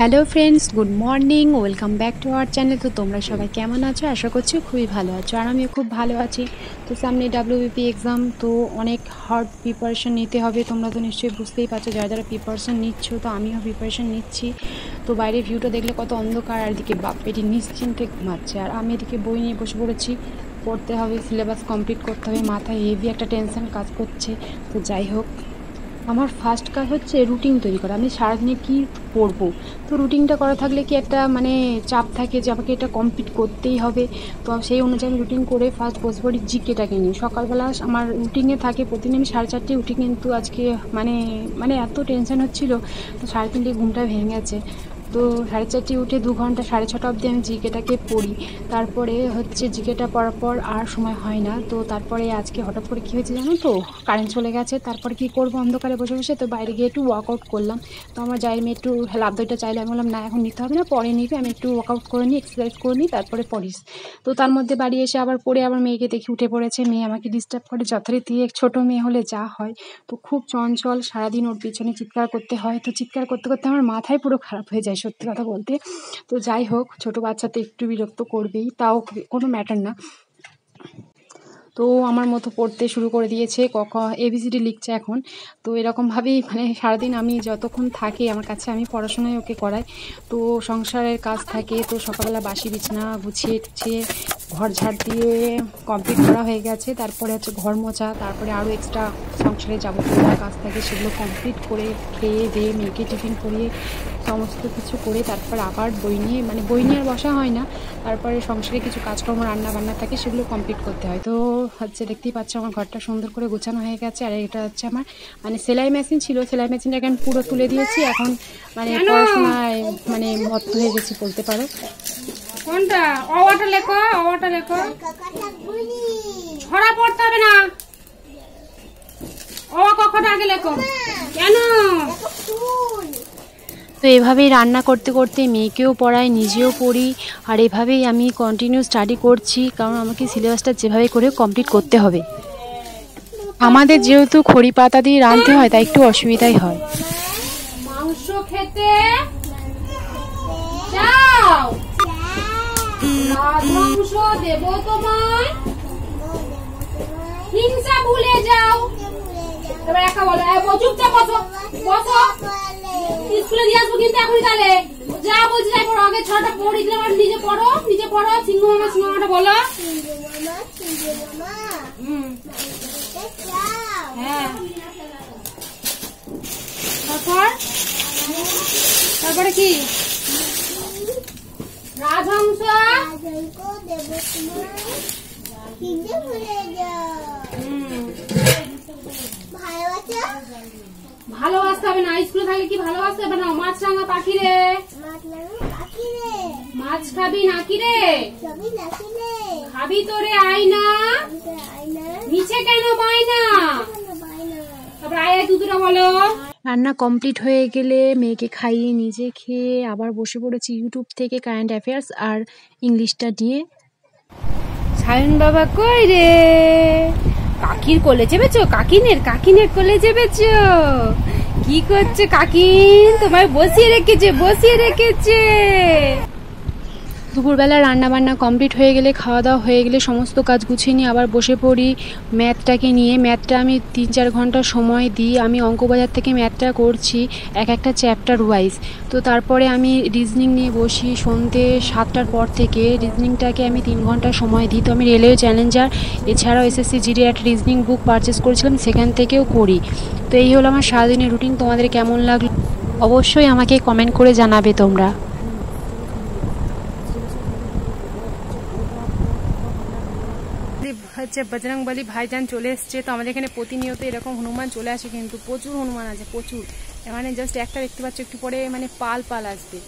Hello friends, good morning, welcome back to our channel. তো তোমরা সবাই কেমন আছো? আশা করছি খুবই ভালো আছো, আর আমিও খুব ভালো আছি। তো সামনে WBP এক্সাম, তো অনেক হার্ড প্রিপারেশান নিতে হবে। তোমরা তো নিশ্চয়ই বুঝতেই পারছো যারা যারা প্রিপারেশান নিচ্ছ, তো আমিও প্রিপারেশান নিচ্ছি। তো বাইরের ভিউটা দেখলে কত অন্ধকার, আর এদিকে বাপ্পেটি নিশ্চিন্তে ঘুমাচ্ছে, আর আমি এদিকে বই নিয়ে বসে পড়েছি। পড়তে হবে, সিলেবাস কমপ্লিট করতে হবে, মাথায় হেভি একটা টেনশন কাজ করছে। তো যাই হোক, আমার ফার্স্ট কাজ হচ্ছে রুটিন তৈরি করা। আমি সারাদিনে কী পড়বো, তো রুটিনটা করা থাকলে কি একটা চাপ থাকে যে আমাকে এটা কমপ্লিট করতেই হবে। তো সেই অনুযায়ী আমি রুটিন করে ফার্স্ট বসে পড়ি জিকেটাকে নিয়ে। সকালবেলা আমার রুটিনে থাকে প্রতিদিন আমি 4:30 উঠি, কিন্তু আজকে এত টেনশন হচ্ছিলো, তো 3:30 ঘুমটা ভেঙে গেছে। তো 4:30 উঠে 2 ঘন্টা 6:30 অবধি আমি জিকেটাকে পড়ি। তারপরে হচ্ছে জিকেটা পড়ার পর আর সময় হয় না। তো তারপরে আজকে হঠাৎ করে কী হয়েছে জানো তো, কারেন্ট চলে গেছে। তারপর কি করবো অন্ধকারে বসে বসে, তো বাইরে গিয়ে একটু ওয়ার্কআউট করলাম। তো আমার যাই মেয়ে একটু লাভ দইটা চাইলে, আমি বললাম না এখন নিতে হবে না, পরে নিবি, আমি একটু ওয়ার্কআউট করে নিই, এক্সারসাইজ করে নিই, তারপরে পড়িস। তো তার মধ্যে বাড়ি এসে আবার পড়ে আবার মেয়েকে দেখি উঠে পড়েছে। মেয়ে আমাকে ডিস্টার্ব করে যথারীতি, এক ছোটো মেয়ে হলে যা হয়। তো খুব চঞ্চল, সারাদিন ওর পিছনে চিৎকার করতে হয়। তো চিৎকার করতে করতে আমার মাথায় পুরো খারাপ হয়ে যায় সত্যি কথা বলতে। তো যাই হোক, ছোটো বাচ্চা তো একটু বিরক্ত করবেই, তাও কোনো ম্যাটার না। তো আমার মতো পড়তে শুরু করে দিয়েছে, ABCD লিখছে এখন। তো এরকমভাবেই সারাদিন আমি যতক্ষণ থাকি আমার কাছে, আমি পড়াশোনায় ওকে করাই। তো সংসারের কাজ থাকে, তো সকালবেলা বাসি বিছানা গুছিয়ে টুছিয়ে ঘর ঝাড় দিয়ে কমপ্লিট করা হয়ে গেছে। তারপরে হচ্ছে ঘর মোছা, তারপরে আরও এক্সট্রা সংসারে যাবতীয় কাজ থাকে, সেগুলো কমপ্লিট করে খেয়ে দিয়ে মেয়েকে টিফিন করিয়ে সমস্ত কিছু করে তারপর আবার বই নিয়ে আর বসা হয় না। তারপরে সংসারে কিছু কাজকর্ম রান্না বান্না থাকে, সেগুলো কমপ্লিট করতে হয়। তো হচ্ছে দেখতেই পাচ্ছ আমার ঘরটা সুন্দর করে গোছানো হয়ে গেছে। আর এটা হচ্ছে আমার সেলাই মেশিন ছিল, সেলাই মেশিনটা এখন পুরো তুলে দিয়েছি। এখন পড়াশোনায় মত্ত হয়ে গেছি বলতে পারো। কোনটা অওয়াটা লেখো, অওয়াটা লেখো, ছড়া পড়তে হবে না, অওয়া কখনো আগে লেখো। কেন? তো এভাবেই রান্না করতে করতে মেয়েকেও পড়াই, নিজেও পড়ি, আর এভাবেই আমি কন্টিনিউ স্টাডি করছি, কারণ আমাকে সিলেবাসটা যেভাবে করে কমপ্লিট করতে হবে। আমাদের যেহেতু খড়ি পাতা দিয়ে রাঁধতে হয়, তাই একটু অসুবিধাই হয়। মাংস খেতে যাও, মাংস দেব তোমায়, হিংসা ভুলে যাও। এবার একা বলো, চুপচাপ বসো, বসো। স্কুলে দিয়ে আসবো কিন্তু এখনই, তাহলে যা বলছি তাই পড়ো। আগে ছটা পড়ি দিলাম, আর নিজে পড়ো, নিজে পড়ো। সিংহ মামা, সিংহ মামাটা বলো। হ্যাঁ, তারপরে কি? রাজহংস ভালোবাসতে হবে না, স্কুলে থাকলে কি ভালোবাসতে হবে না? মাছ রাঙা পাখি রে, মাছ খাবি নাকি রে? খাবি তো রে, আয় না নিচে কেন বাই না? তারপর আয় দুটোটা বলো। রান্না কমপ্লিট হয়ে গেলে মেয়েকে খাইয়ে নিজে খেয়ে আবার বসে পড়েছি ইউটিউব থেকে কারেন্ট অ্যাফেয়ার্স আর ইংলিশটা নিয়ে। সায়ন বাবা কই রে? কাকির কোলে চেপেছো? কাকিনের কোলে চেপেছো? কি করছে কাকিন? তোমায় বসিয়ে রেখেছে। দুপুরবেলা রান্নাবান্না কমপ্লিট হয়ে গেলে, খাওয়া দাওয়া হয়ে গেলে, সমস্ত কাজ গুছিয়ে নিয়ে আবার বসে পড়ি ম্যাথটাকে নিয়ে। ম্যাথটা আমি 3-4 ঘন্টা সময় দিই। আমি অঙ্কবাজার থেকে ম্যাথটা করছি একটা চ্যাপ্টার ওয়াইজ। তো তারপরে আমি রিজনিং নিয়ে বসি সন্ধ্যে 7টার পর থেকে। রিজনিংটাকে আমি 3 ঘন্টা সময় দিই। তো আমি রেলওয়ে চ্যালেঞ্জার এছাড়াও SSC GD একটা রিজনিং বুক পারচেস করেছিলাম, সেখান থেকেও করি। তো এই হলো আমার সারাদিনের রুটিন। তোমাদের কেমন লাগলো অবশ্যই আমাকে কমেন্ট করে জানাবে তোমরা। হচ্ছে বজরংবলী ভাইজান চলে এসছে। তো আমাদের এখানে প্রতিনিয়ত এরকম হনুমান চলে আসে, কিন্তু প্রচুর হনুমান আছে, প্রচুর। জাস্ট একটা দেখতে পাচ্ছ, একটু পরে পাল আসবে।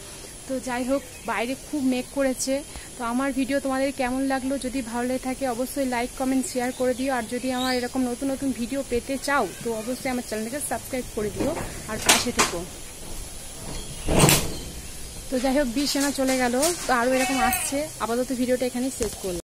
তো যাই হোক, বাইরে খুব মেঘ করেছে। তো আমার ভিডিও তোমাদের কেমন লাগলো, যদি ভালো লেগে থাকে অবশ্যই লাইক কমেন্ট শেয়ার করে দিও। আর যদি আমার এরকম নতুন নতুন ভিডিও পেতে চাও, তো অবশ্যই আমার চ্যানেলটাকে সাবস্ক্রাইব করে দিও আর পাশে থেকো। তো যাই হোক, 20 জনা চলে গেল, তো আরও এরকম আসছে। আপাতত ভিডিওটা এখানেই শেষ করলাম।